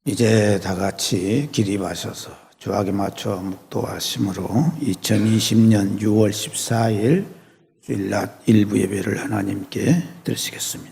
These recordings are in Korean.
이제 다 같이 기립하셔서 주악에 맞춰 묵도하심으로 2020년 6월 14일 주일낮 일부 예배를 하나님께 드리시겠습니다.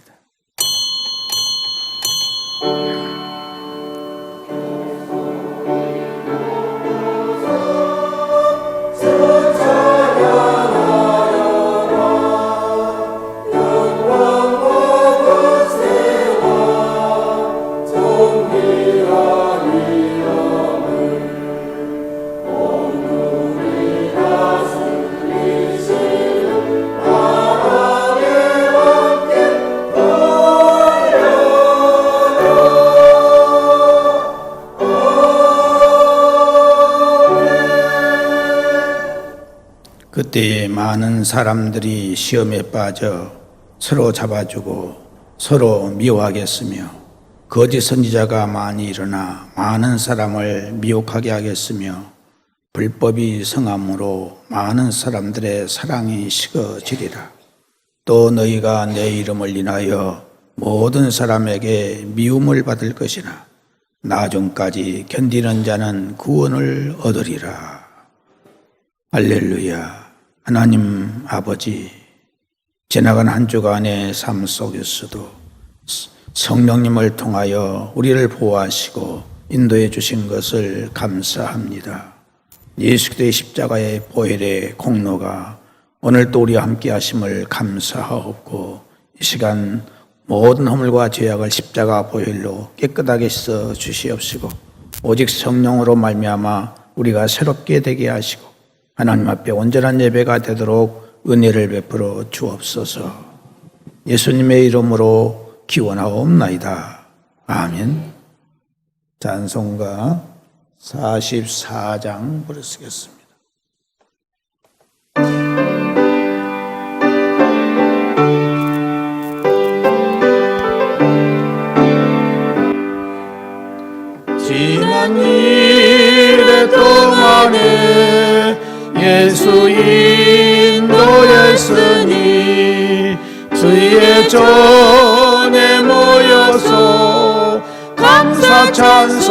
그때에 많은 사람들이 시험에 빠져 서로 잡아주고 서로 미워하겠으며 거짓 선지자가 많이 일어나 많은 사람을 미혹하게 하겠으며 불법이 성함으로 많은 사람들의 사랑이 식어지리라. 또 너희가 내 이름을 인하여 모든 사람에게 미움을 받을 것이나 나중까지 견디는 자는 구원을 얻으리라. 할렐루야. 하나님 아버지, 지나간 한 주간의 삶 속에서도 성령님을 통하여 우리를 보호하시고 인도해 주신 것을 감사합니다. 예수 그리스도의 십자가의 보혈의 공로가 오늘도 우리와 함께 하심을 감사하옵고, 이 시간 모든 허물과 죄악을 십자가 보혈로 깨끗하게 씻어 주시옵시고 오직 성령으로 말미암아 우리가 새롭게 되게 하시고 하나님 앞에 온전한 예배가 되도록 은혜를 베풀어 주옵소서. 예수님의 이름으로 기원하옵나이다. 아멘. 찬송가 44장 부르시겠습니다. 지난 일의 동안에 예수 인도했으니 주의 전에 모여서 감사 찬송합시다.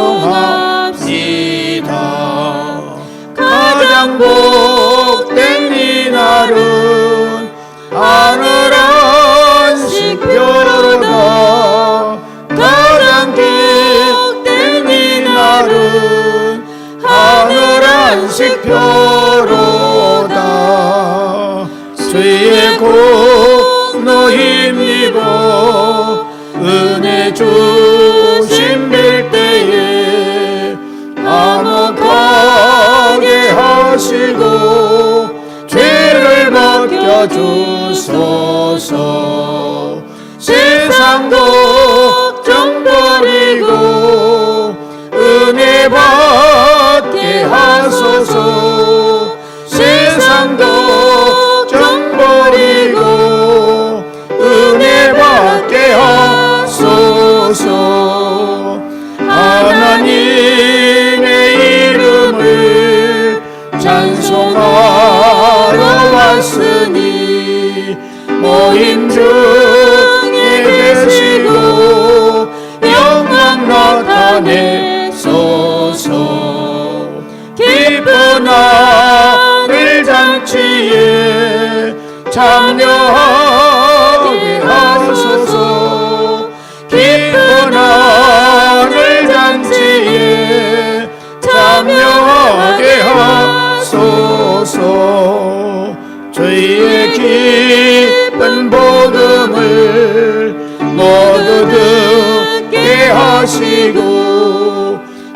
가장 복된 이날은 하늘 안식표로다. 가장 복된 이날은 하늘 안식표로다. 주의 공로 힘입어 은혜 주심 빌 때에 화목하게 하시고 죄를 벗겨주소서. 세상 걱정 버리고 은혜 받게 하소서. 세상 걱정 버리고 은혜 받게 하소서. 하나님의 이름을 찬송하러 왔으니 모임 중에 계시고 영광 나타내소서. 기쁜 하늘 잔치에 참여하게 하소서. 기쁜 하늘 잔치에 참여하게 하소서. 주의 기쁜 복음을 모두 듣게 하시고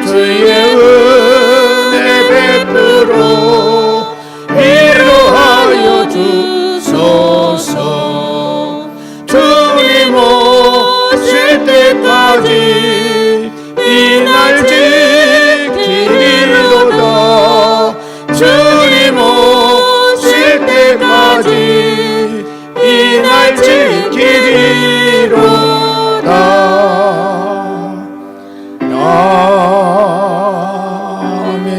주의 은혜 베풀어 위로하여 주소서. 주님 오실 때까지 이날 지키리로다. 주님 오실 때까지 이날 지키리로다. 아멘.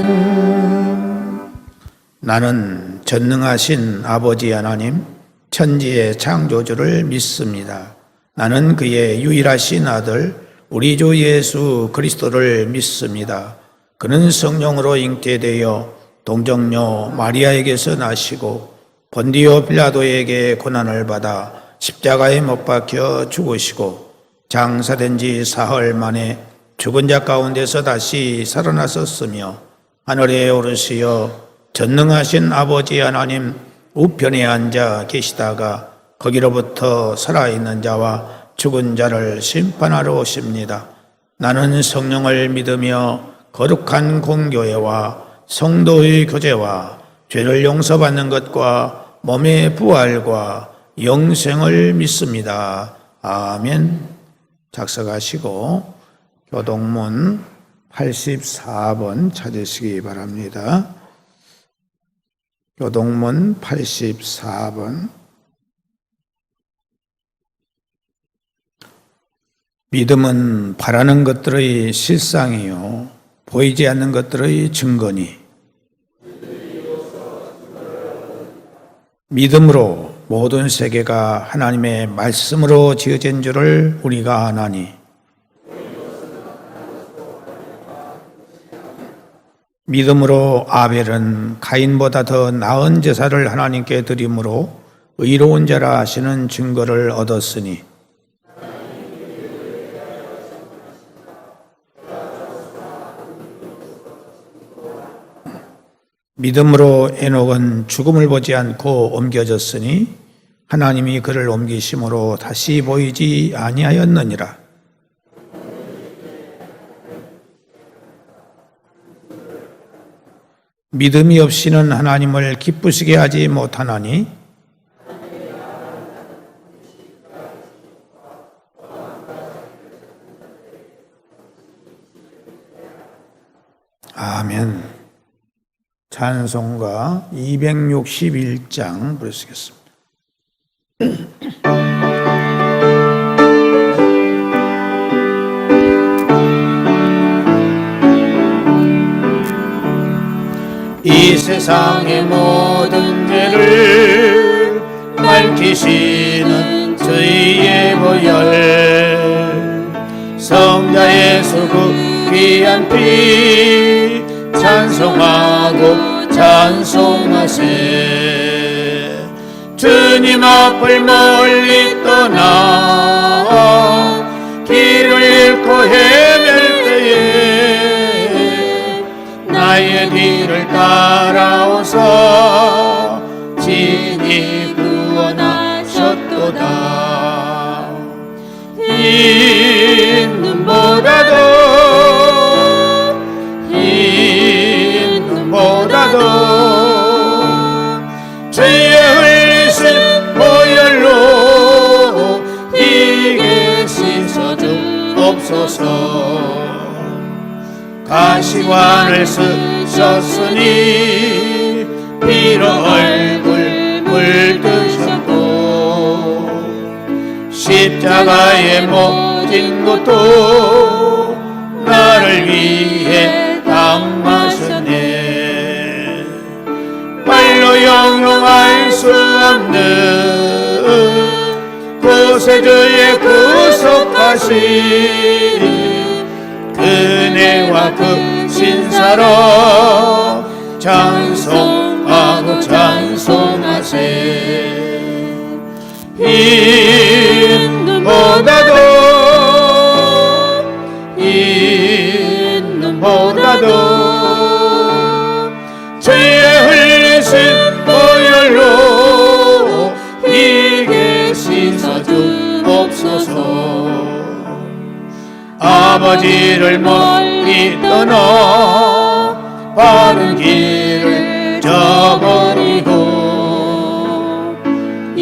나는 전능하신 아버지 하나님, 천지의 창조주를 믿습니다. 나는 그의 유일하신 아들 우리 주 예수 그리스도를 믿습니다. 그는 성령으로 잉태되어 동정녀 마리아에게서 나시고 본디오 빌라도에게 고난을 받아 십자가에 못 박혀 죽으시고 장사된 지 사흘 만에 죽은 자 가운데서 다시 살아나셨으며 하늘에 오르시어 전능하신 아버지 하나님 우편에 앉아 계시다가 거기로부터 살아있는 자와 죽은 자를 심판하러 오십니다. 나는 성령을 믿으며 거룩한 공교회와 성도의 교제와 죄를 용서받는 것과 몸의 부활과 영생을 믿습니다. 아멘. 작성하시고 교동문 84번 찾으시기 바랍니다. 교동문 84번. 믿음은 바라는 것들의 실상이요 보이지 않는 것들의 증거니 믿음으로 모든 세계가 하나님의 말씀으로 지어진 줄을 우리가 아나니 믿음으로 아벨은 가인보다 더 나은 제사를 하나님께 드림으로 의로운 자라 하시는 증거를 얻었으니 믿음으로 에녹은 죽음을 보지 않고 옮겨졌으니 하나님이 그를 옮기심으로 다시 보이지 아니하였느니라. 믿음이 없이는 하나님을 기쁘시게 하지 못하나니 아멘. 찬송가 261장 부르시겠습니다. 이 세상의 모든 죄를 밝히시는 주의 보혈 성자 예수 그 귀한 피 찬송하고 찬송하세. 주님 앞을 멀리 떠나 길을 잃고 헤맬 때에 나의 뒤를 따라오사 진히 구원하셨도다. 이 눈보다도 주의 흘리신 보혈로 이게 씻어주옵소서. 가시관을 쓰셨으니 피로 얼굴 물드셨고 십자가에 못 진 것도 나를 위해 당하셨네. 말로 형용할 수 없는 구세주의 구속하신 은혜와 그 신사로 찬송하고 찬송하세. 이 눈보다도 주의 흘리신 보혈로 이게 씻어주옵소서. 아버지를 멀리 떠나 바른 길을 저버리고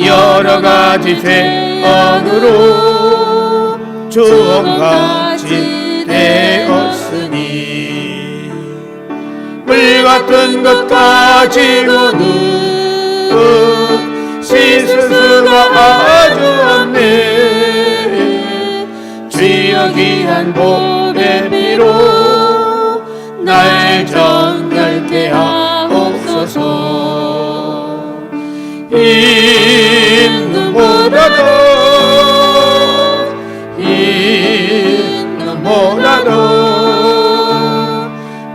여러 가지 죄악으로 주홍같이 되었으니 물 같은 것 가지고는 씻을 수가 아주 없네. 주여 귀한 보배 피로 날 정결케 하옵소서. 이 눈보다도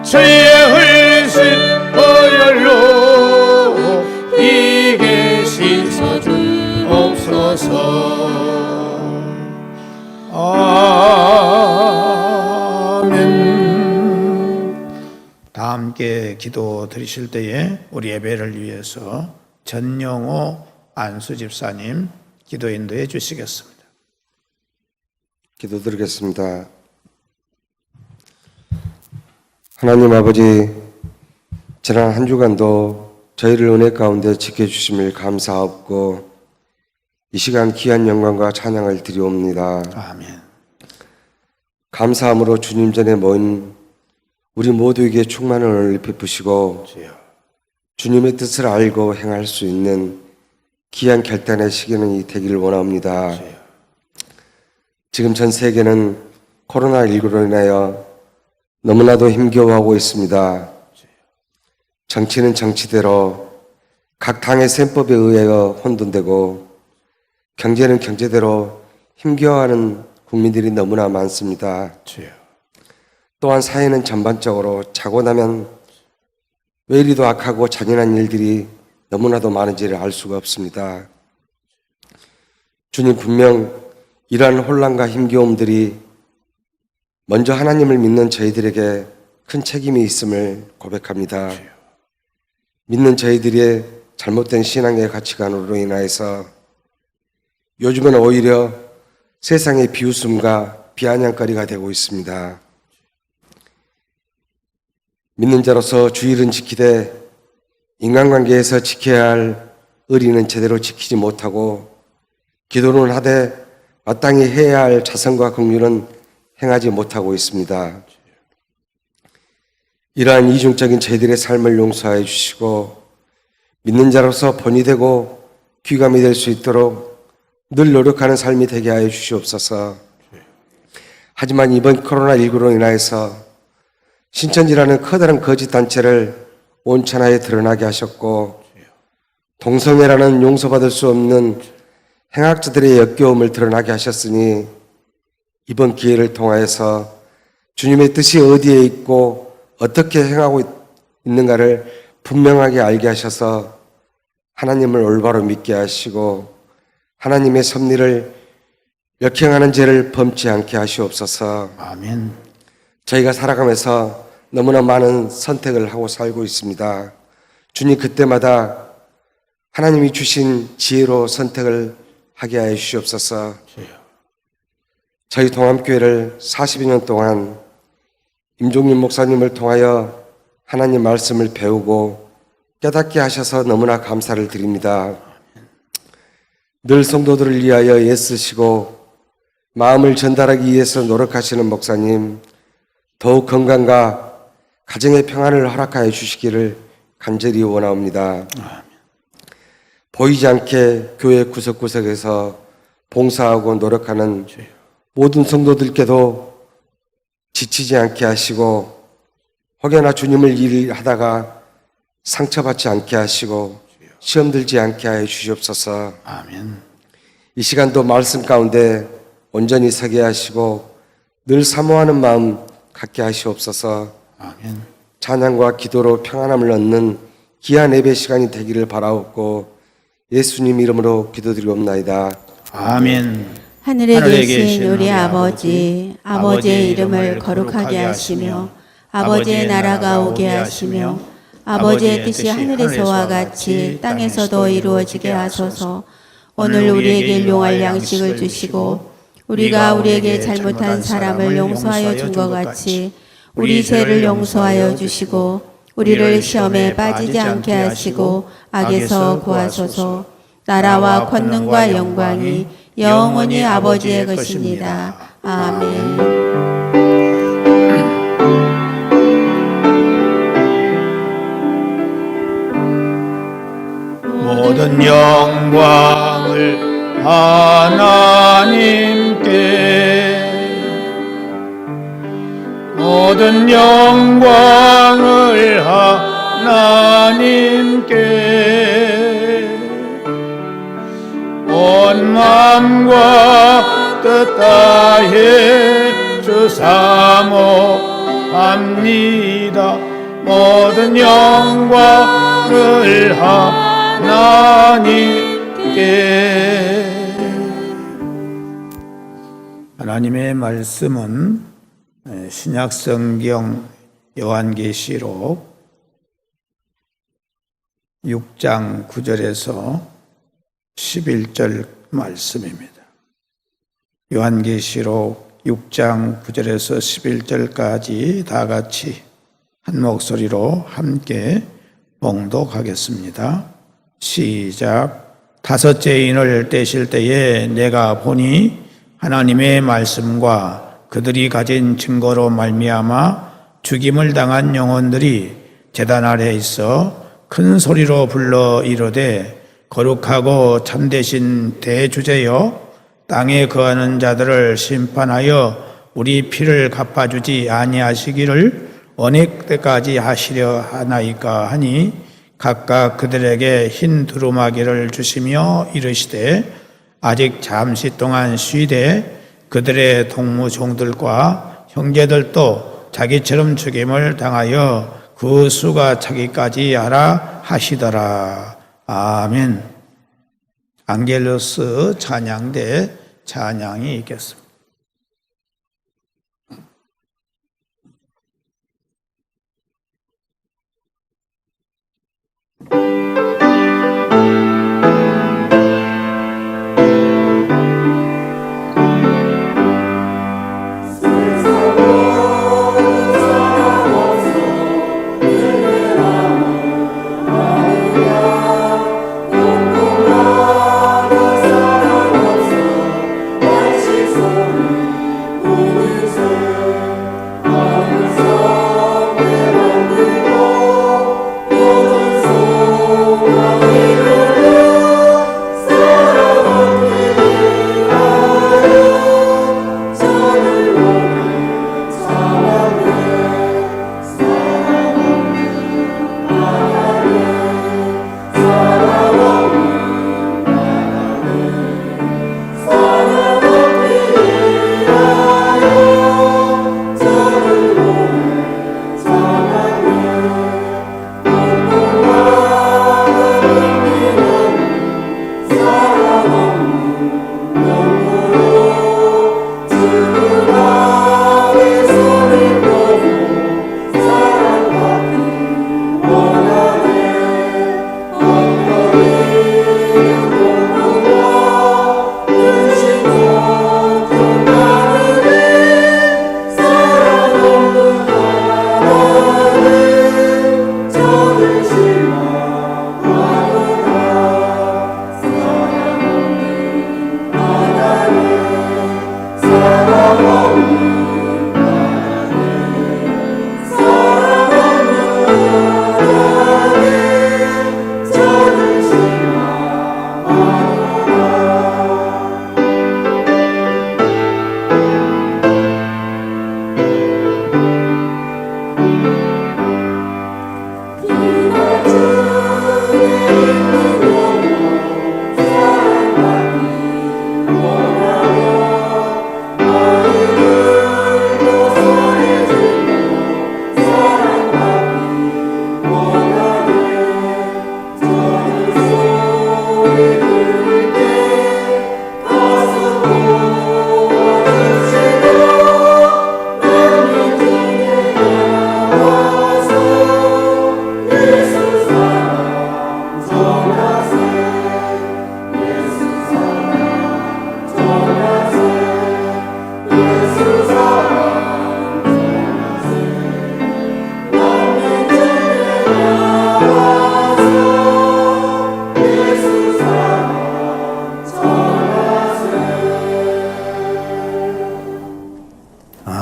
주의 흘리신 보혈로 이게 씻어 주옵소서. 아멘. 다 함께 기도 드리실 때에 우리 예배를 위해서 전영호 안수집사님 기도 인도해 주시겠습니다. 기도드리겠습니다. 하나님 아버지, 지난 한 주간도 저희를 은혜 가운데 지켜주심을 감사하옵고 이 시간 귀한 영광과 찬양을 드리옵니다. 아멘. 감사함으로 주님 전에 모인 우리 모두에게 충만한 은혜를 베푸시고 주여. 주님의 뜻을 알고 행할 수 있는 귀한 결단의 시기는 이 되기를 원합니다. 주여. 지금 전 세계는 코로나19로 인하여 너무나도 힘겨워하고 있습니다. 정치는 정치대로 각 당의 셈법에 의하여 혼돈되고 경제는 경제대로 힘겨워하는 국민들이 너무나 많습니다. 주여. 또한 사회는 전반적으로 자고 나면 왜 이리도 악하고 잔인한 일들이 너무나도 많은지를 알 수가 없습니다. 주님, 분명 이러한 혼란과 힘겨움들이 먼저 하나님을 믿는 저희들에게 큰 책임이 있음을 고백합니다. 믿는 저희들의 잘못된 신앙의 가치관으로 인하여서 요즘은 오히려 세상의 비웃음과 비아냥거리가 되고 있습니다. 믿는 자로서 주일은 지키되 인간관계에서 지켜야 할 의리는 제대로 지키지 못하고 기도는 하되 마땅히 해야 할 자성과 긍휼은 행하지 못하고 있습니다. 이러한 이중적인 저희들의 삶을 용서하여 주시고 믿는 자로서 본이 되고 귀감이 될 수 있도록 늘 노력하는 삶이 되게 하여 주시옵소서. 하지만 이번 코로나19로 인하여서 신천지라는 커다란 거짓 단체를 온 천하에 드러나게 하셨고 동성애라는 용서받을 수 없는 행악자들의 역겨움을 드러나게 하셨으니 이번 기회를 통하여서 주님의 뜻이 어디에 있고 어떻게 행하고 있는가를 분명하게 알게 하셔서 하나님을 올바로 믿게 하시고 하나님의 섭리를 역행하는 죄를 범치 않게 하시옵소서. 아멘. 저희가 살아가면서 너무나 많은 선택을 하고 살고 있습니다. 주님, 그때마다 하나님이 주신 지혜로 선택을 하게 하여 주시옵소서. 저희 동암교회를 40여 년 동안 임종림 목사님을 통하여 하나님 말씀을 배우고 깨닫게 하셔서 너무나 감사를 드립니다. 늘 성도들을 위하여 애쓰시고 마음을 전달하기 위해서 노력하시는 목사님, 더욱 건강과 가정의 평안을 허락하여 주시기를 간절히 원하옵니다. 보이지 않게 교회 구석구석에서 봉사하고 노력하는 모든 성도들께도 지치지 않게 하시고 혹여나 주님을 일하다가 상처받지 않게 하시고 시험 들지 않게 하여 주시옵소서. 아멘. 이 시간도 말씀 가운데 온전히 서게 하시고 늘 사모하는 마음 갖게 하시옵소서. 아멘. 찬양과 기도로 평안함을 얻는 귀한 예배 시간이 되기를 바라옵고 예수님 이름으로 기도드리옵나이다. 아멘. 하늘에 계신 우리 아버지, 아버지의 이름을 거룩하게 하시며 아버지의 나라가 오게 하시며 아버지의 뜻이 하늘에서와 같이 땅에서도 이루어지게 하소서. 오늘 우리에게 일용할 양식을 주시고 우리가 우리에게 잘못한 사람을 용서하여 준 것 같이 우리 죄를 용서하여 주시고 우리를 시험에 빠지지 않게 하시고 악에서 구하소서. 나라와 권능과 영광이 영원히 아버지의 것입니다. 아멘. 모든 영광을 하나님께, 모든 영광을 하나님께, 온 마음과 뜻 다해 주 사모 합니다. 모든 영광을 하나님께. 하나님의 말씀은 신약성경 요한계시록 6장 9절에서 11절 말씀입니다. 요한계시록 6장 9절에서 11절까지 다 같이 한 목소리로 함께 봉독하겠습니다. 시작. 다섯째 인을 떼실 때에 내가 보니 하나님의 말씀과 그들이 가진 증거로 말미암아 죽임을 당한 영혼들이 제단 아래 있어 큰 소리로 불러 이르되 거룩하고 참되신 대주제여 땅에 거하는 자들을 심판하여 우리 피를 갚아주지 아니하시기를 어느 때까지 하시려 하나이까 하니 각각 그들에게 흰 두루마기를 주시며 이르시되 아직 잠시 동안 쉬되 그들의 동무종들과 형제들도 자기처럼 죽임을 당하여 그 수가 차기까지 하라 하시더라. 아멘. 앙겔루스 찬양대 찬양이 있겠습니다.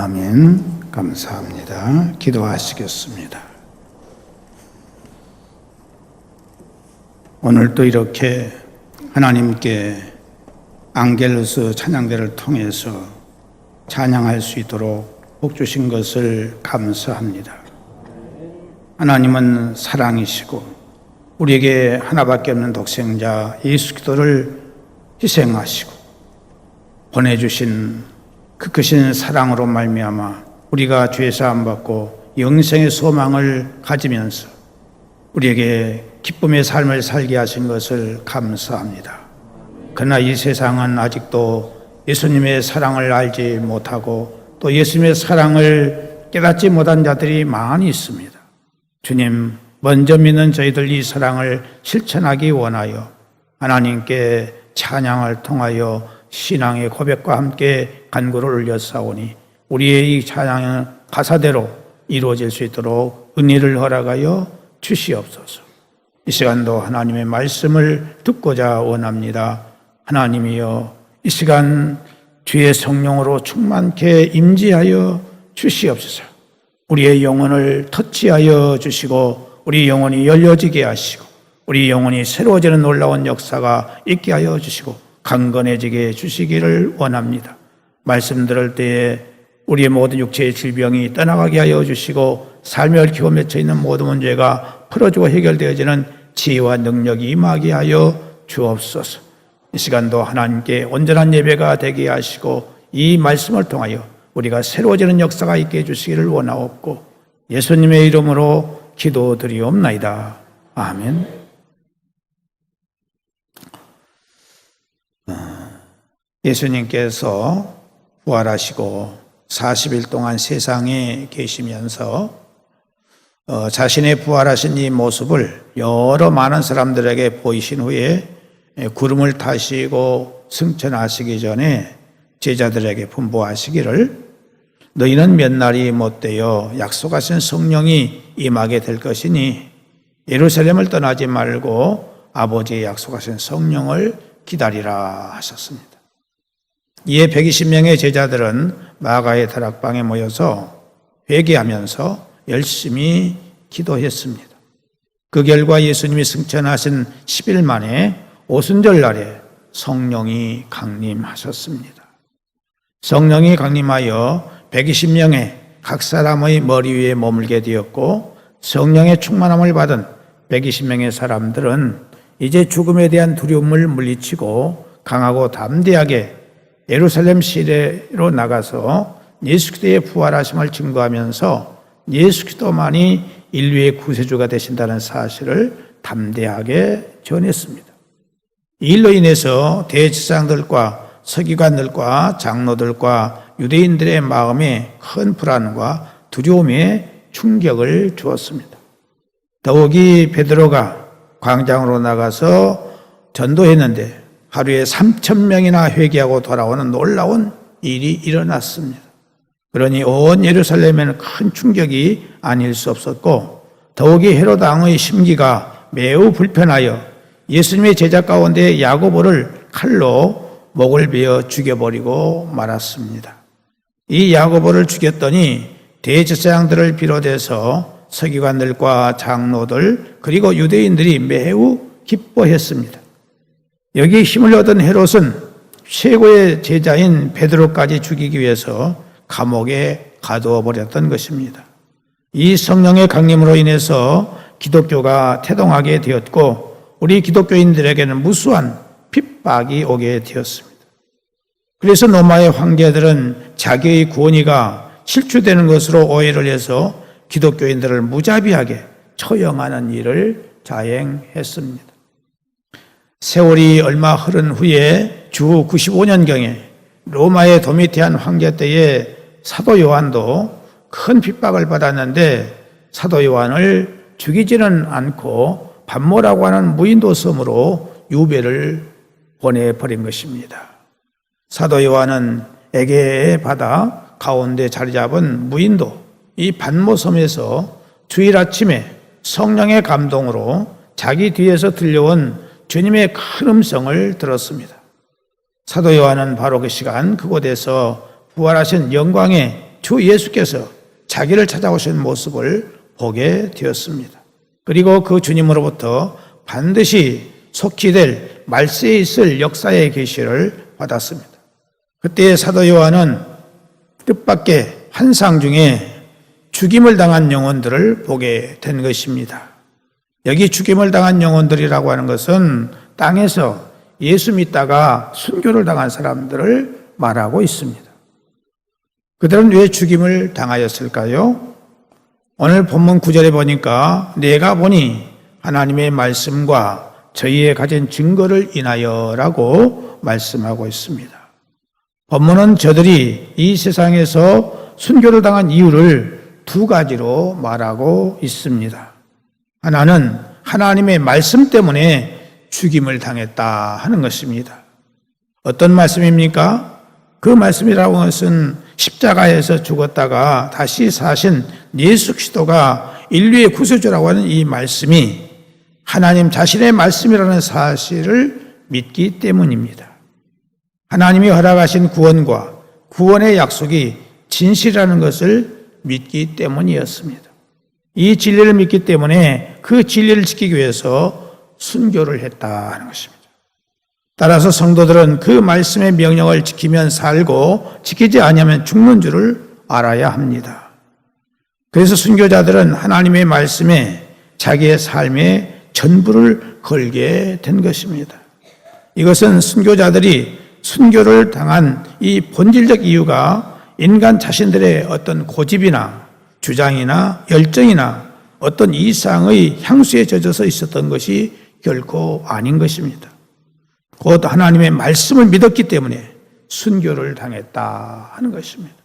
아멘. 감사합니다. 기도하시겠습니다. 오늘 또 이렇게 하나님께 앙겔루스 찬양대를 통해서 찬양할 수 있도록 복 주신 것을 감사합니다. 하나님은 사랑이시고 우리에게 하나밖에 없는 독생자 예수 그리스도를 희생하시고 보내주신 그 크신 사랑으로 말미암아 우리가 죄사함 받고 영생의 소망을 가지면서 우리에게 기쁨의 삶을 살게 하신 것을 감사합니다. 그러나 이 세상은 아직도 예수님의 사랑을 알지 못하고 또 예수님의 사랑을 깨닫지 못한 자들이 많이 있습니다. 주님, 먼저 믿는 저희들 이 사랑을 실천하기 원하여 하나님께 찬양을 통하여 신앙의 고백과 함께 간구를 올렸사오니 우리의 이 찬양은 가사대로 이루어질 수 있도록 은혜를 허락하여 주시옵소서. 이 시간도 하나님의 말씀을 듣고자 원합니다. 하나님이여, 이 시간 주의 성령으로 충만케 임재하여 주시옵소서. 우리의 영혼을 터치하여 주시고 우리 영혼이 열려지게 하시고 우리 영혼이 새로워지는 놀라운 역사가 있게 하여 주시고 강건해지게 해주시기를 원합니다. 말씀 들을 때에 우리의 모든 육체의 질병이 떠나가게 하여 주시고 삶에 얽히고 맺혀있는 모든 문제가 풀어지고 해결되어지는 지혜와 능력이 임하게 하여 주옵소서. 이 시간도 하나님께 온전한 예배가 되게 하시고 이 말씀을 통하여 우리가 새로워지는 역사가 있게 해주시기를 원하옵고 예수님의 이름으로 기도드리옵나이다. 아멘. 예수님께서 부활하시고 40일 동안 세상에 계시면서 자신의 부활하신 이 모습을 여러 많은 사람들에게 보이신 후에 구름을 타시고 승천하시기 전에 제자들에게 분부하시기를 너희는 몇 날이 못되어 약속하신 성령이 임하게 될 것이니 예루살렘을 떠나지 말고 아버지의 약속하신 성령을 기다리라 하셨습니다. 이에 120명의 제자들은 마가의 다락방에 모여서 회개하면서 열심히 기도했습니다. 그 결과 예수님이 승천하신 10일 만에 오순절 날에 성령이 강림하셨습니다. 성령이 강림하여 120명의 각 사람의 머리 위에 머물게 되었고 성령의 충만함을 받은 120명의 사람들은 이제 죽음에 대한 두려움을 물리치고 강하고 담대하게 예루살렘 시내로 나가서 예수 그리스도의 부활하심을 증거하면서 예수 그리스도만이 인류의 구세주가 되신다는 사실을 담대하게 전했습니다. 이 일로 인해서 대제사장들과 서기관들과 장로들과 유대인들의 마음에 큰 불안과 두려움에 충격을 주었습니다. 더욱이 베드로가 광장으로 나가서 전도했는데 하루에 3,000명이나 회개하고 돌아오는 놀라운 일이 일어났습니다. 그러니 온 예루살렘에는 큰 충격이 아닐 수 없었고 더욱이 헤롯 왕의 심기가 매우 불편하여 예수님의 제자 가운데 야고보를 칼로 목을 베어 죽여버리고 말았습니다. 이 야고보를 죽였더니 대제사장들을 비롯해서 서기관들과 장로들 그리고 유대인들이 매우 기뻐했습니다. 여기에 힘을 얻은 헤롯은 최고의 제자인 베드로까지 죽이기 위해서 감옥에 가두어 버렸던 것입니다. 이 성령의 강림으로 인해서 기독교가 태동하게 되었고 우리 기독교인들에게는 무수한 핍박이 오게 되었습니다. 그래서 로마의 황제들은 자기의 권위가 실추되는 것으로 오해를 해서 기독교인들을 무자비하게 처형하는 일을 자행했습니다. 세월이 얼마 흐른 후에 주 95년경에 로마의 도미티안 황제 때에 사도 요한도 큰 핍박을 받았는데 사도 요한을 죽이지는 않고 반모라고 하는 무인도 섬으로 유배를 보내버린 것입니다. 사도 요한은 에게의 바다 가운데 자리 잡은 무인도 이 반모섬에서 주일 아침에 성령의 감동으로 자기 뒤에서 들려온 주님의 큰 음성을 들었습니다. 사도 요한은 바로 그 시간 그곳에서 부활하신 영광의 주 예수께서 자기를 찾아오신 모습을 보게 되었습니다. 그리고 그 주님으로부터 반드시 속히 될 말세에 있을 역사의 계시를 받았습니다. 그때 사도 요한은 뜻밖의 환상 중에 죽임을 당한 영혼들을 보게 된 것입니다. 여기 죽임을 당한 영혼들이라고 하는 것은 땅에서 예수 믿다가 순교를 당한 사람들을 말하고 있습니다. 그들은 왜 죽임을 당하였을까요? 오늘 본문 9절에 보니까 내가 보니 하나님의 말씀과 저희의 가진 증거를 인하여라고 말씀하고 있습니다. 본문은 저들이 이 세상에서 순교를 당한 이유를 두 가지로 말하고 있습니다. 하나는 하나님의 말씀 때문에 죽임을 당했다 하는 것입니다. 어떤 말씀입니까? 그 말씀이라고 하는 것은 십자가에서 죽었다가 다시 사신 예수 그리스도가 인류의 구세주라고 하는 이 말씀이 하나님 자신의 말씀이라는 사실을 믿기 때문입니다. 하나님이 허락하신 구원과 구원의 약속이 진실이라는 것을 믿기 때문이었습니다. 이 진리를 믿기 때문에 그 진리를 지키기 위해서 순교를 했다 하는 것입니다. 따라서 성도들은 그 말씀의 명령을 지키면 살고 지키지 않으면 죽는 줄을 알아야 합니다. 그래서 순교자들은 하나님의 말씀에 자기의 삶의 전부를 걸게 된 것입니다. 이것은 순교자들이 순교를 당한 이 본질적 이유가 인간 자신들의 어떤 고집이나 주장이나 열정이나 어떤 이상의 향수에 젖어서 있었던 것이 결코 아닌 것입니다. 곧 하나님의 말씀을 믿었기 때문에 순교를 당했다 하는 것입니다.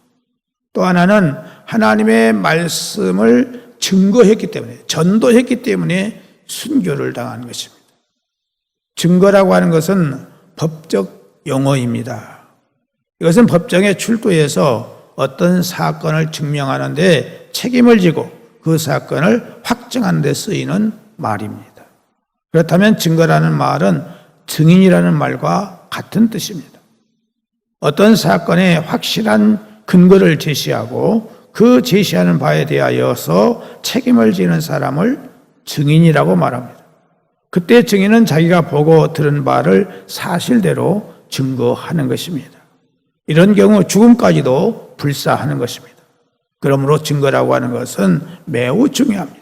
또 하나는 하나님의 말씀을 증거했기 때문에, 전도했기 때문에 순교를 당한 것입니다. 증거라고 하는 것은 법적 용어입니다. 이것은 법정에 출두해서 어떤 사건을 증명하는데 책임을 지고 그 사건을 확정하는 데 쓰이는 말입니다. 그렇다면 증거라는 말은 증인이라는 말과 같은 뜻입니다. 어떤 사건에 확실한 근거를 제시하고 그 제시하는 바에 대하여서 책임을 지는 사람을 증인이라고 말합니다. 그때 증인은 자기가 보고 들은 바를 사실대로 증거하는 것입니다. 이런 경우 죽음까지도 불사하는 것입니다. 그러므로 증거라고 하는 것은 매우 중요합니다.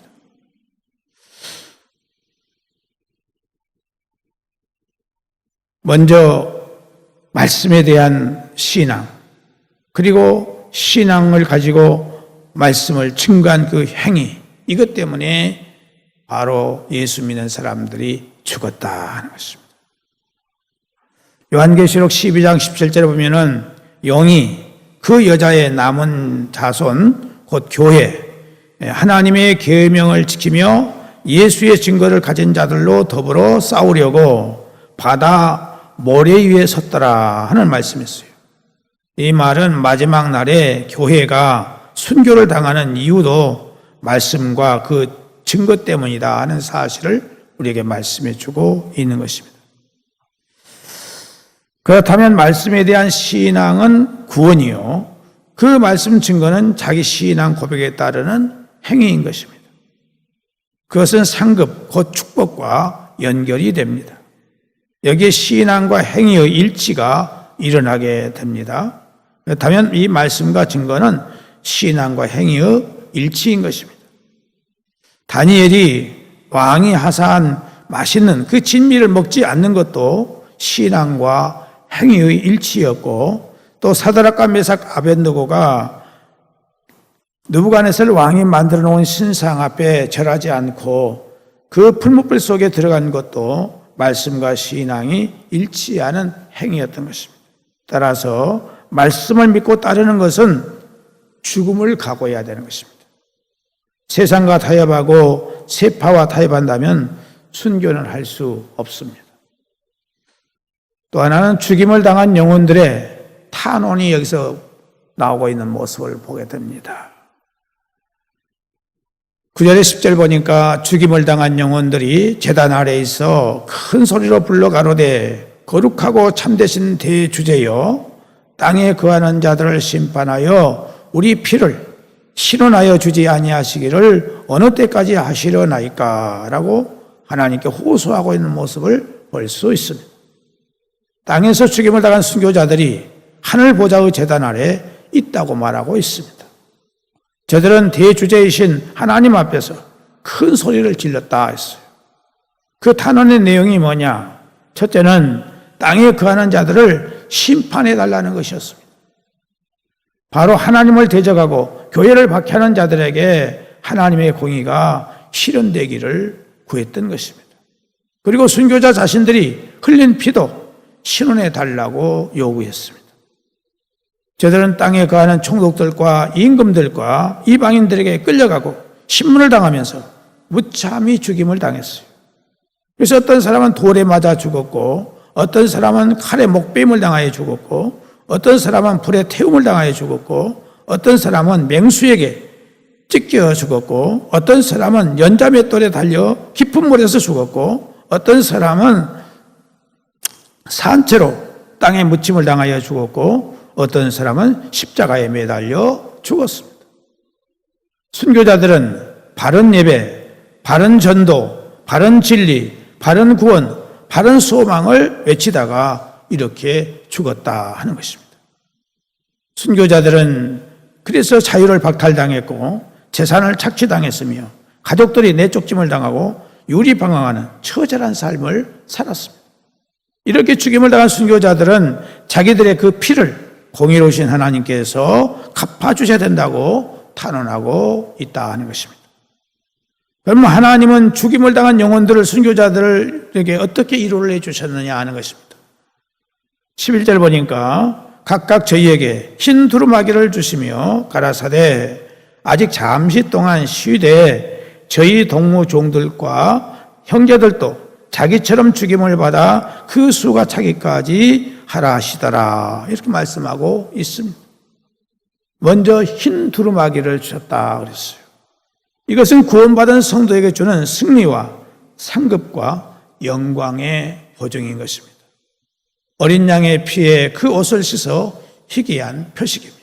먼저 말씀에 대한 신앙, 그리고 신앙을 가지고 말씀을 증거한 그 행위, 이것 때문에 바로 예수 믿는 사람들이 죽었다 하는 것입니다. 요한계시록 12장 17절에 보면은 영이 그 여자의 남은 자손, 곧 교회, 하나님의 계명을 지키며 예수의 증거를 가진 자들로 더불어 싸우려고 바다 모래 위에 섰더라 하는 말씀이었어요. 이 말은 마지막 날에 교회가 순교를 당하는 이유도 말씀과 그 증거 때문이다 하는 사실을 우리에게 말씀해 주고 있는 것입니다. 그렇다면 말씀에 대한 신앙은 구원이요, 그 말씀 증거는 자기 신앙 고백에 따르는 행위인 것입니다. 그것은 상급, 곧 축복과 연결이 됩니다. 여기에 신앙과 행위의 일치가 일어나게 됩니다. 그렇다면 이 말씀과 증거는 신앙과 행위의 일치인 것입니다. 다니엘이 왕이 하사한 맛있는 그 진미를 먹지 않는 것도 신앙과 행위의 일치였고, 또 사드락과 메삭 아벳느고가 느부갓네살 왕이 만들어 놓은 신상 앞에 절하지 않고 그 풀무불 속에 들어간 것도 말씀과 신앙이 일치하는 행위였던 것입니다. 따라서 말씀을 믿고 따르는 것은 죽음을 각오해야 되는 것입니다. 세상과 타협하고 세파와 타협한다면 순교는 할 수 없습니다. 또 하나는 죽임을 당한 영혼들의 탄원이 여기서 나오고 있는 모습을 보게 됩니다. 9절에 10절 보니까 죽임을 당한 영혼들이 제단 아래에 있어 큰 소리로 불러 가로되 거룩하고 참되신 대주제여, 땅에 거하는 자들을 심판하여 우리 피를 실현하여 주지 아니하시기를 어느 때까지 하시려나이까 라고 하나님께 호소하고 있는 모습을 볼 수 있습니다. 땅에서 죽임을 당한 순교자들이 하늘 보좌의 제단 아래 있다고 말하고 있습니다. 저들은 대주제이신 하나님 앞에서 큰 소리를 질렀다 했어요. 그 탄원의 내용이 뭐냐? 첫째는 땅에 거하는 자들을 심판해 달라는 것이었습니다. 바로 하나님을 대적하고 교회를 박해하는 자들에게 하나님의 공의가 실현되기를 구했던 것입니다. 그리고 순교자 자신들이 흘린 피도 신원해 달라고 요구했습니다. 저들은 땅에 거하는 총독들과 임금들과 이방인들에게 끌려가고 신문을 당하면서 무참히 죽임을 당했어요. 그래서 어떤 사람은 돌에 맞아 죽었고, 어떤 사람은 칼에 목베임을 당하여 죽었고, 어떤 사람은 불에 태움을 당하여 죽었고, 어떤 사람은 맹수에게 찢겨 죽었고, 어떤 사람은 연자맷돌에 달려 깊은 물에서 죽었고, 어떤 사람은 산채로 땅에 묻힘을 당하여 죽었고, 어떤 사람은 십자가에 매달려 죽었습니다. 순교자들은 바른 예배, 바른 전도, 바른 진리, 바른 구원, 바른 소망을 외치다가 이렇게 죽었다 하는 것입니다. 순교자들은 그래서 자유를 박탈당했고 재산을 착취당했으며 가족들이 내쫓김을 당하고 유리방황하는 처절한 삶을 살았습니다. 이렇게 죽임을 당한 순교자들은 자기들의 그 피를 공의로우신 하나님께서 갚아주셔야 된다고 탄원하고 있다 하는 것입니다. 그럼 하나님은 죽임을 당한 영혼들을 순교자들에게 어떻게 위로를 해주셨느냐 하는 것입니다. 11절 보니까 각각 저희에게 흰 두루마기를 주시며 가라사대 아직 잠시 동안 쉬되 저희 동무 종들과 형제들도 자기처럼 죽임을 받아 그 수가 차기까지 하라 하시더라 이렇게 말씀하고 있습니다. 먼저 흰 두루마기를 주셨다 그랬어요. 이것은 구원받은 성도에게 주는 승리와 상급과 영광의 보증인 것입니다. 어린 양의 피에 그 옷을 씻어 희귀한 표식입니다.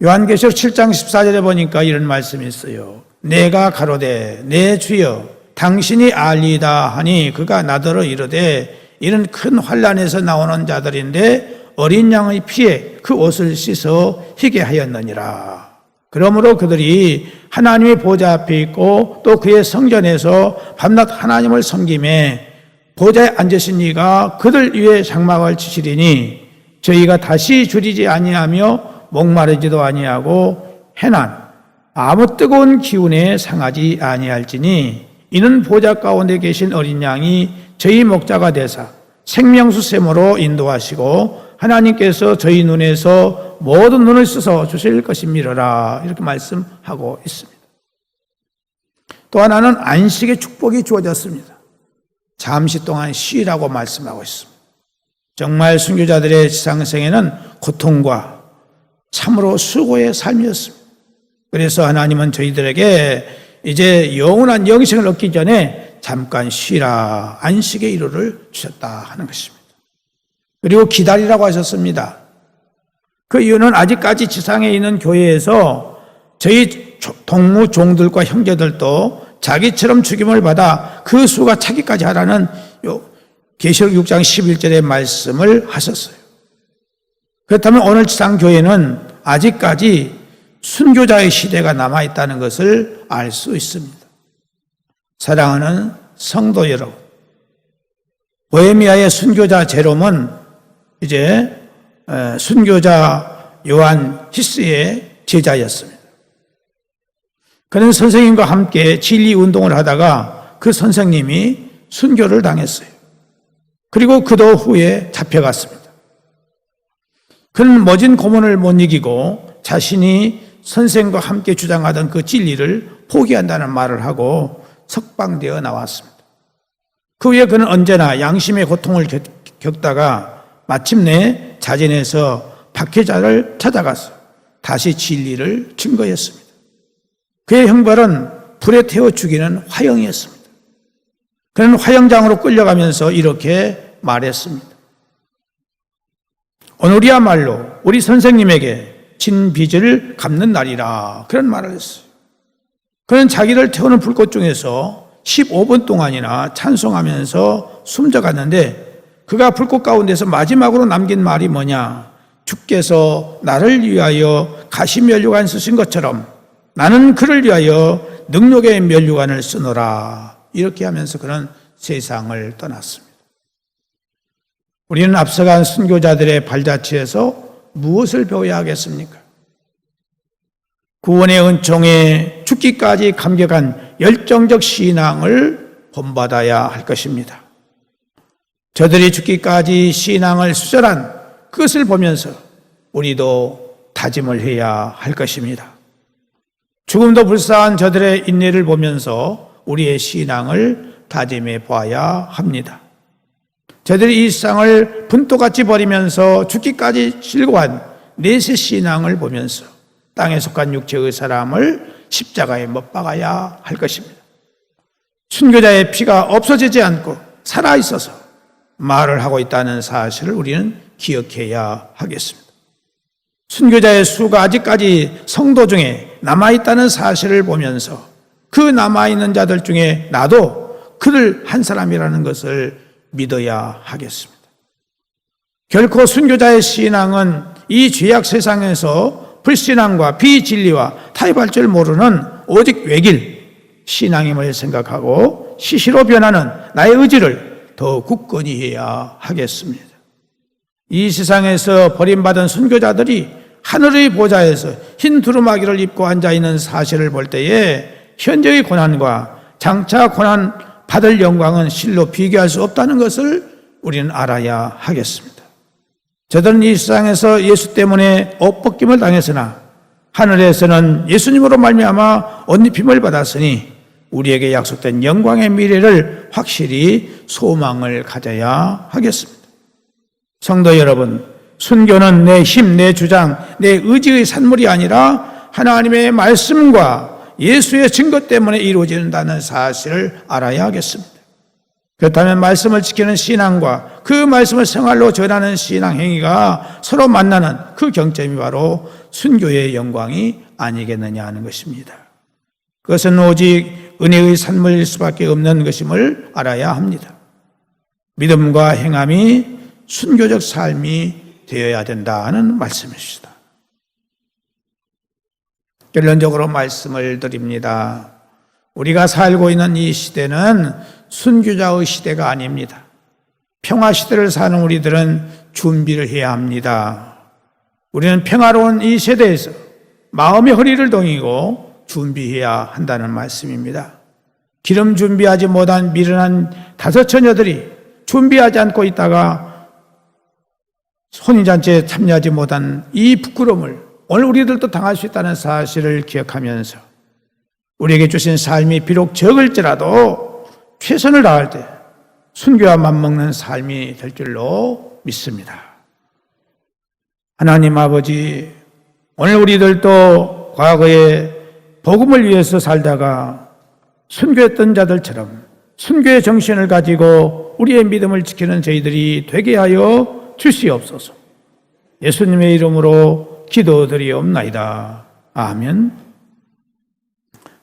요한계시록 7장 14절에 보니까 이런 말씀이 있어요. 내가 가로되 내 주여 당신이 알리다 하니 그가 나더러 이르되 이는 큰 환난에서 나오는 자들인데 어린 양의 피에 그 옷을 씻어 희게 하였느니라. 그러므로 그들이 하나님의 보좌 앞에 있고 또 그의 성전에서 밤낮 하나님을 섬김에 보좌에 앉으신 이가 그들 위에 장막을 치시리니 저희가 다시 줄이지 아니하며 목마르지도 아니하고 해난 아무 뜨거운 기운에 상하지 아니할지니 이는 보좌 가운데 계신 어린 양이 저희 목자가 되사 생명수 샘으로 인도하시고 하나님께서 저희 눈에서 모든 눈을 씻어 주실 것임이라 이렇게 말씀하고 있습니다. 또 하나는 안식의 축복이 주어졌습니다. 잠시 동안 쉬라고 말씀하고 있습니다. 정말 순교자들의 지상생에는 고통과 참으로 수고의 삶이었습니다. 그래서 하나님은 저희들에게 이제 영원한 영생을 얻기 전에 잠깐 쉬라 안식의 일호를 주셨다 하는 것입니다. 그리고 기다리라고 하셨습니다. 그 이유는 아직까지 지상에 있는 교회에서 저희 동무 종들과 형제들도 자기처럼 죽임을 받아 그 수가 차기까지 하라는 계시록 6장 11절의 말씀을 하셨어요. 그렇다면 오늘 지상교회는 아직까지 순교자의 시대가 남아있다는 것을 알 수 있습니다. 사랑하는 성도 여러분, 보헤미아의 순교자 제롬은 이제 순교자 요한 히스의 제자였습니다. 그는 선생님과 함께 진리 운동을 하다가 그 선생님이 순교를 당했어요. 그리고 그도 후에 잡혀갔습니다. 그는 모진 고문을 못 이기고 자신이 선생과 함께 주장하던 그 진리를 포기한다는 말을 하고 석방되어 나왔습니다. 그 후에 그는 언제나 양심의 고통을 겪다가 마침내 자진해서 박해자를 찾아가서 다시 진리를 증거했습니다. 그의 형벌은 불에 태워 죽이는 화형이었습니다. 그는 화형장으로 끌려가면서 이렇게 말했습니다. 오늘이야말로 우리 선생님에게 진 빚을 갚는 날이라 그런 말을 했어요. 그는 자기를 태우는 불꽃 중에서 15분 동안이나 찬송하면서 숨져갔는데 그가 불꽃 가운데서 마지막으로 남긴 말이 뭐냐? 주께서 나를 위하여 가시면류관 쓰신 것처럼 나는 그를 위하여 능력의 면류관을 쓰노라. 이렇게 하면서 그는 세상을 떠났습니다. 우리는 앞서간 순교자들의 발자취에서 무엇을 배워야 하겠습니까? 구원의 은총에 죽기까지 감격한 열정적 신앙을 본받아야 할 것입니다. 저들이 죽기까지 신앙을 수절한 그것을 보면서 우리도 다짐을 해야 할 것입니다. 죽음도 불사한 저들의 인내를 보면서 우리의 신앙을 다짐해 보아야 합니다. 저들이 이 세상을 분토같이 버리면서 죽기까지 실고한 넷의 신앙을 보면서 땅에 속한 육체의 사람을 십자가에 못 박아야 할 것입니다. 순교자의 피가 없어지지 않고 살아있어서 말을 하고 있다는 사실을 우리는 기억해야 하겠습니다. 순교자의 수가 아직까지 성도 중에 남아있다는 사실을 보면서 그 남아있는 자들 중에 나도 그들 한 사람이라는 것을 믿어야 하겠습니다. 결코 순교자의 신앙은 이 죄악 세상에서 불신앙과 비진리와 타협할 줄 모르는 오직 외길 신앙임을 생각하고 시시로 변하는 나의 의지를 더 굳건히 해야 하겠습니다. 이 세상에서 버림받은 순교자들이 하늘의 보좌에서 흰 두루마기를 입고 앉아있는 사실을 볼 때에 현재의 고난과 장차 고난 받을 영광은 실로 비교할 수 없다는 것을 우리는 알아야 하겠습니다. 저들은 이 세상에서 예수 때문에 옷벗김을 당했으나 하늘에서는 예수님으로 말미암아 옷입힘을 받았으니 우리에게 약속된 영광의 미래를 확실히 소망을 가져야 하겠습니다. 성도 여러분, 순교는 내 힘, 내 주장, 내 의지의 산물이 아니라 하나님의 말씀과 예수의 증거 때문에 이루어진다는 사실을 알아야 하겠습니다. 그렇다면 말씀을 지키는 신앙과 그 말씀을 생활로 전하는 신앙 행위가 서로 만나는 그 경점이 바로 순교의 영광이 아니겠느냐 하는 것입니다. 그것은 오직 은혜의 산물일 수밖에 없는 것임을 알아야 합니다. 믿음과 행함이 순교적 삶이 되어야 된다는 말씀이십니다. 결론적으로 말씀을 드립니다. 우리가 살고 있는 이 시대는 순교자의 시대가 아닙니다. 평화 시대를 사는 우리들은 준비를 해야 합니다. 우리는 평화로운 이 세대에서 마음의 허리를 동이고 준비해야 한다는 말씀입니다. 기름 준비하지 못한 미련한 5 처녀들이 준비하지 않고 있다가 혼인잔치에 참여하지 못한 이 부끄러움을 오늘 우리들도 당할 수 있다는 사실을 기억하면서 우리에게 주신 삶이 비록 적을지라도 최선을 다할 때 순교와 맞먹는 삶이 될 줄로 믿습니다. 하나님 아버지, 오늘 우리들도 과거에 복음을 위해서 살다가 순교했던 자들처럼 순교의 정신을 가지고 우리의 믿음을 지키는 저희들이 되게 하여 주시옵소서. 예수님의 이름으로 기도드리옵나이다. 아멘.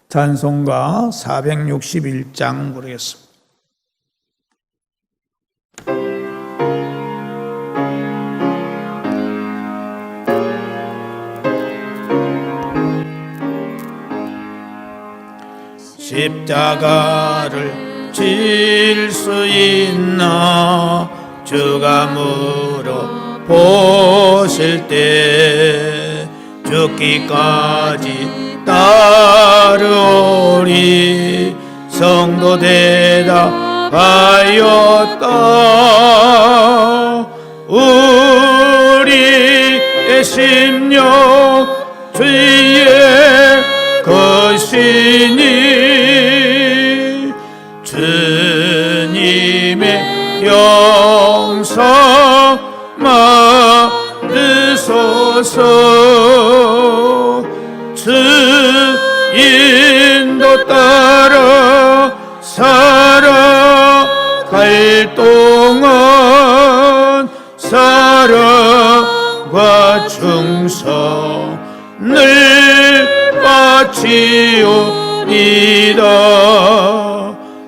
찬송가 461장 부르겠습니다. 십자가를 질 수 있나 주가 물어보실 때 죽기까지 따르오리. 성도 대답하였다. 우리의 심령 주의 것이니 주님의 영성 받으소서. 주 인도 따라 살아갈 동안 사랑과 충성을 바치오리다.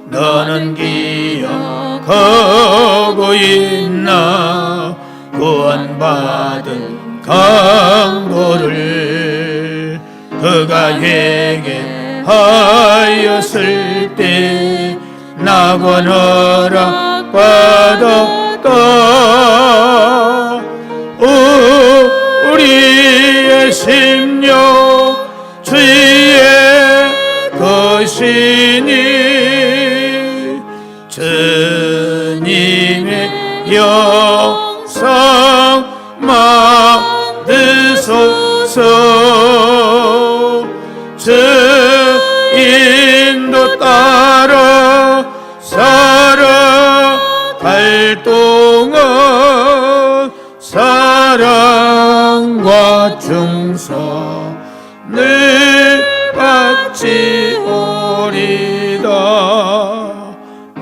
너는 기억하고 있나 구원받은 강도를 그가 회개하였을 때 낙원 허락받았다. 심령 주의 것이니 주님의 영상 만드소서 주 인도 따라 살아갈 동안 사랑과 충성을 받지 오리다.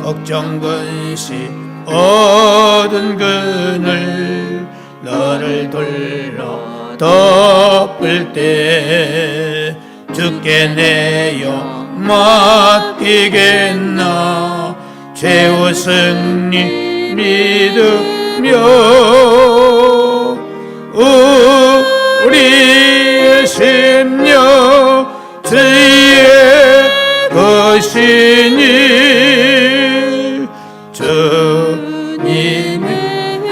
걱정 근시 얻은 그늘 너를 둘러 덮을 때 주께 내 영 맡기겠나. 최후 승리 믿으며 우리의 심령 주의 것이니 주님의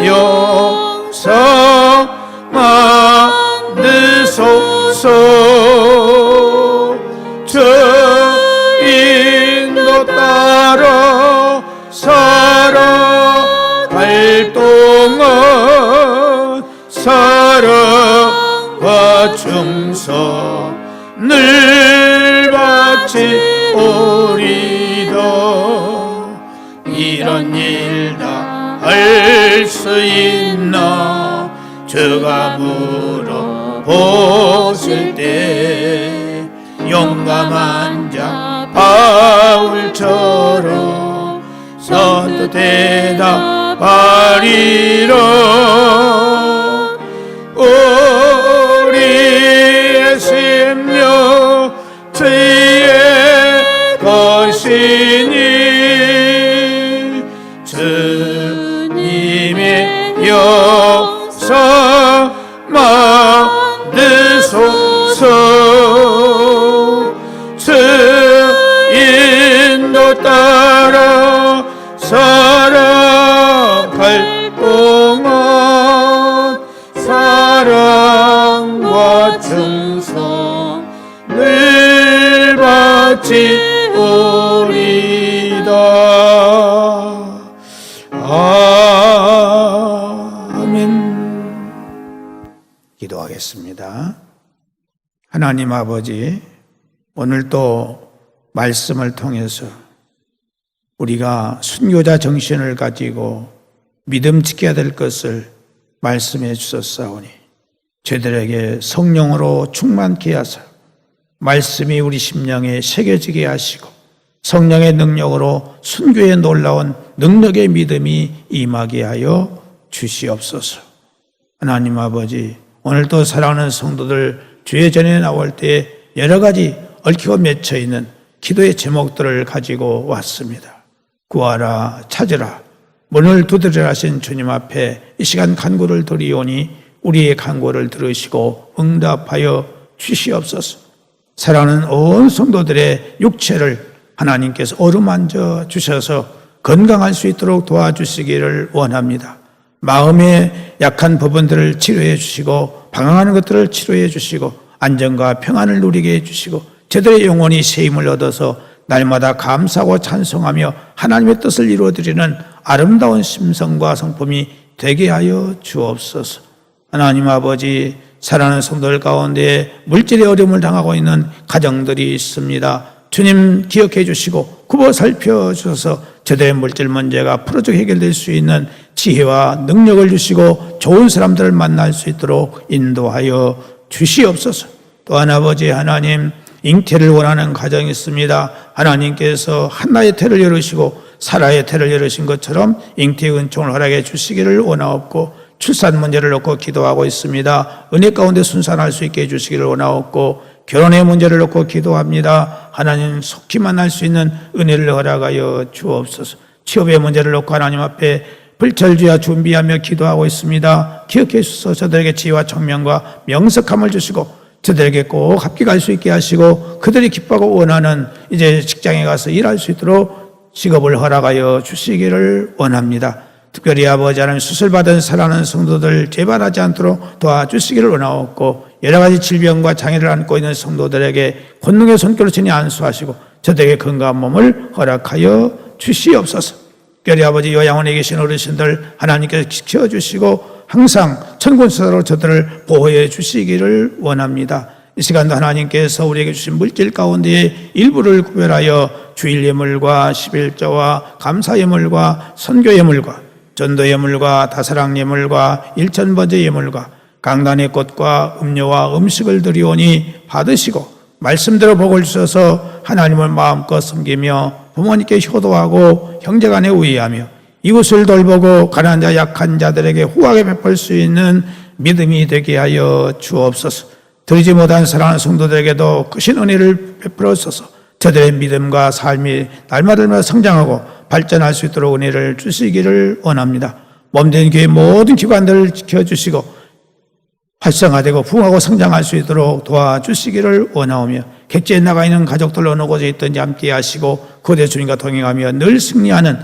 영상 만드소서 주 인도 따라 살아갈 동안 사랑과 충성을 받지 오리다. 이런 일 다 할 수 있나. 주가 물어보실 때 용감한 자 바울처럼 선뜻 대답하리라. 우리의 심령 주의 것이니 주님의 영상 만드소서 주 인도 따라 살아갈 동안 사랑과 충성을 받지 오리다. 아멘. 기도하겠습니다. 하나님 아버지, 오늘 또 말씀을 통해서 우리가 순교자 정신을 가지고 믿음 지켜야 될 것을 말씀해 주셨사오니 저희들에게 성령으로 충만케 하사 말씀이 우리 심령에 새겨지게 하시고 성령의 능력으로 순교의 놀라운 능력의 믿음이 임하게 하여 주시옵소서. 하나님 아버지, 오늘도 사랑하는 성도들 주의 전에 나올 때 여러 가지 얽히고 맺혀 있는 기도의 제목들을 가지고 왔습니다. 구하라, 찾으라, 문을 두드리라 하신 주님 앞에 이 시간 간구를 드리오니 우리의 간구를 들으시고 응답하여 주시옵소서. 사랑하는 온 성도들의 육체를 하나님께서 어루만져 주셔서 건강할 수 있도록 도와주시기를 원합니다. 마음의 약한 부분들을 치료해 주시고 방황하는 것들을 치료해 주시고 안정과 평안을 누리게 해 주시고 저들의 영혼이 새 힘을 얻어서 날마다 감사하고 찬송하며 하나님의 뜻을 이루어드리는 아름다운 심성과 성품이 되게 하여 주옵소서. 하나님 아버지, 사랑하는 성도들 가운데 물질의 어려움을 당하고 있는 가정들이 있습니다. 주님 기억해 주시고 굽어 살펴주셔서 저들의 물질 문제가 풀어지고 해결될 수 있는 지혜와 능력을 주시고 좋은 사람들을 만날 수 있도록 인도하여 주시옵소서. 또한 아버지 하나님, 잉태를 원하는 가정이 있습니다. 하나님께서 한나의 태를 열으시고 사라의 태를 열으신 것처럼 잉태의 은총을 허락해 주시기를 원하옵고 출산 문제를 놓고 기도하고 있습니다. 은혜 가운데 순산할 수 있게 해주시기를 원하옵고 결혼의 문제를 놓고 기도합니다. 하나님 속히 만날 수 있는 은혜를 허락하여 주옵소서. 취업의 문제를 놓고 하나님 앞에 불철주야 준비하며 기도하고 있습니다. 기억해 주셔서 저들에게 지혜와 청명과 명석함을 주시고 저들에게 꼭 합격할 수 있게 하시고 그들이 기뻐하고 원하는 이제 직장에 가서 일할 수 있도록 직업을 허락하여 주시기를 원합니다. 특별히 아버지 하나님 수술받은 사랑하는 성도들 재발하지 않도록 도와주시기를 원하옵고 여러 가지 질병과 장애를 안고 있는 성도들에게 권능의 손길로 친히 안수하시고 저들에게 건강한 몸을 허락하여 주시옵소서. 특별히 아버지 요양원에 계신 어르신들 하나님께서 지켜주시고 항상 천군사로 저들을 보호해 주시기를 원합니다. 이 시간도 하나님께서 우리에게 주신 물질 가운데 일부를 구별하여 주일 예물과 11조와 감사 예물과 선교 예물과 전도 예물과 다사랑 예물과 일천번제 예물과 강단의 꽃과 음료와 음식을 드리오니 받으시고 말씀대로 복을 주셔서 하나님을 마음껏 섬기며 부모님께 효도하고 형제간에 우애하며 이웃을 돌보고 가난한 자 약한 자들에게 후하게 베풀 수 있는 믿음이 되게 하여 주옵소서. 드리지 못한 사랑하는 성도들에게도 크신 은혜를 베풀어서 저들의 믿음과 삶이 날마다 성장하고 발전할 수 있도록 은혜를 주시기를 원합니다. 몸된 교회 모든 기관들을 지켜주시고 활성화되고 부흥하고 성장할 수 있도록 도와주시기를 원하오며 객지에 나가 있는 가족들 어느 곳에 있든지 함께 하시고 거대 주님과 동행하며 늘 승리하는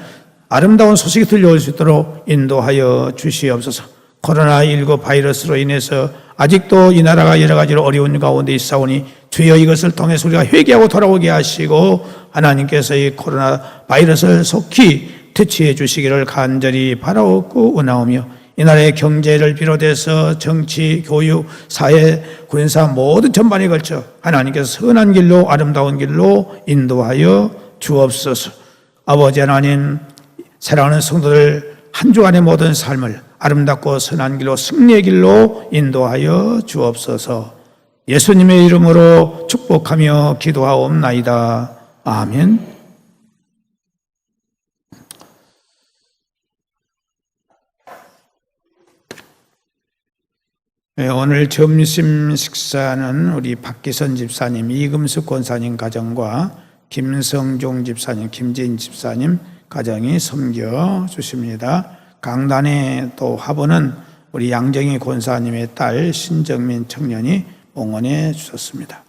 아름다운 소식이 들려올 수 있도록 인도하여 주시옵소서. 코로나19 바이러스로 인해서 아직도 이 나라가 여러 가지로 어려운 가운데 있사오니 주여 이것을 통해서 우리가 회개하고 돌아오게 하시고 하나님께서 이 코로나 바이러스를 속히 퇴치해 주시기를 간절히 바라옵고 원하오며 이 나라의 경제를 비롯해서 정치, 교육, 사회, 군사 모든 전반에 걸쳐 하나님께서 선한 길로 아름다운 길로 인도하여 주옵소서. 아버지 하나님, 사랑하는 성도들 한 주간의 모든 삶을 아름답고 선한 길로 승리의 길로 인도하여 주옵소서. 예수님의 이름으로 축복하며 기도하옵나이다. 아멘. 네, 오늘 점심 식사는 우리 박기선 집사님, 이금숙 권사님 가정과 김성종 집사님, 김재인 집사님 가정이 섬겨 주십니다. 강단의 또 화보는 우리 양정희 권사님의 딸 신정민 청년이 봉헌해 주셨습니다.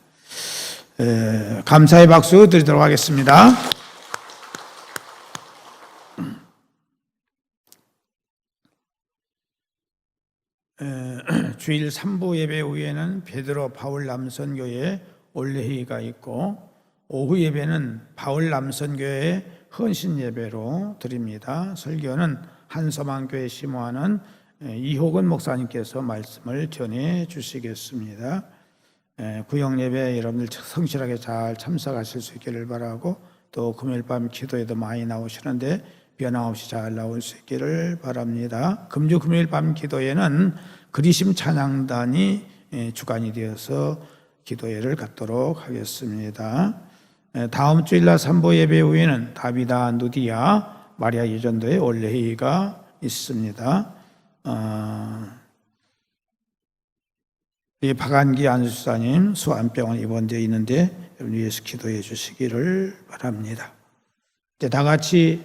감사의 박수 드리도록 하겠습니다. 주일 3부 예배 후에는 베드로 바울 남선교회 올레회의가 있고 오후 예배는 바울 남선교회 헌신 예배로 드립니다. 설교는 한서망교회 심호하는 이호근 목사님께서 말씀을 전해 주시겠습니다. 구역 예배 여러분들 성실하게 잘 참석하실 수 있기를 바라고 또 금요일 밤 기도에도 많이 나오시는데 변함없이 잘 나올 수 있기를 바랍니다. 금주 금요일 밤 기도에는 그리심 찬양단이 주관이 되어서 기도회를 갖도록 하겠습니다. 다음 주일날 3부 예배 후에는 다비다 누디아 마리아 예전도의 올레회의가 있습니다. 이 박한기 안수사님 수안병원 입원되어 있는데 여러분 위해서 기도해 주시기를 바랍니다. 이제 다 같이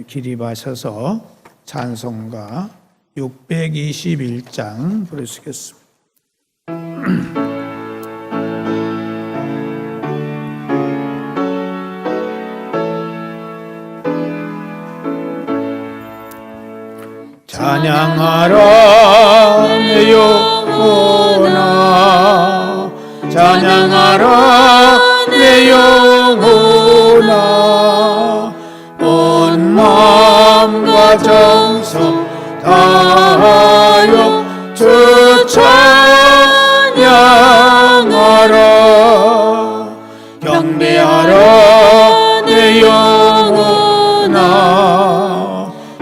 기립하셔서 찬송가 621장 부르시겠습니다. 찬양하라 내 영혼아, 찬양하라 내 영혼아, 온 마음과 정성 다하여 주 찬양하라. 경배하라 내 영혼아,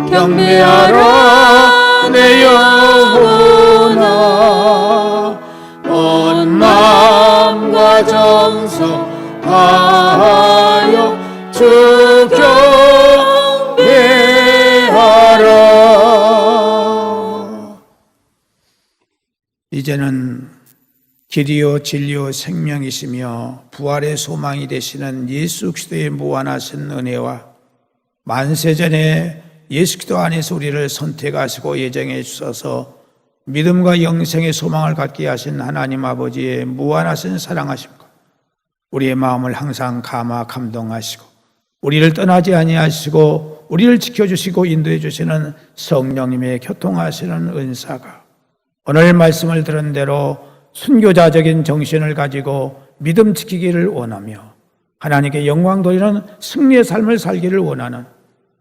경배하라 내 영혼아, 온 마음과 정성 다하여 주 경배하라. 이제는 길이요 진리요 생명이시며 부활의 소망이 되시는 예수 그리스도의 무한하신 은혜와 만세전에 예수 그리스도 안에서 우리를 선택하시고 예정해 주셔서 믿음과 영생의 소망을 갖게 하신 하나님 아버지의 무한하신 사랑하심과 우리의 마음을 항상 감화 감동하시고 우리를 떠나지 아니하시고 우리를 지켜주시고 인도해 주시는 성령님의 교통하시는 은사가 오늘 말씀을 들은 대로 순교자적인 정신을 가지고 믿음 지키기를 원하며 하나님께 영광 돌리는 승리의 삶을 살기를 원하는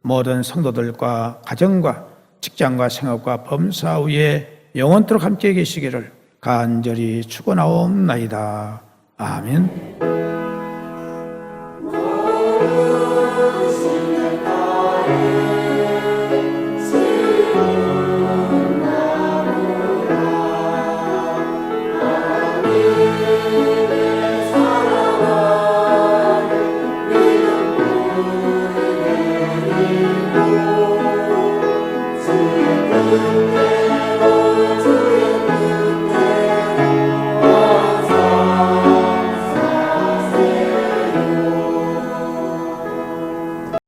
모든 성도들과 가정과 직장과 생업과 범사 위에 영원토록 함께 계시기를 간절히 축원하옵나이다. 아멘.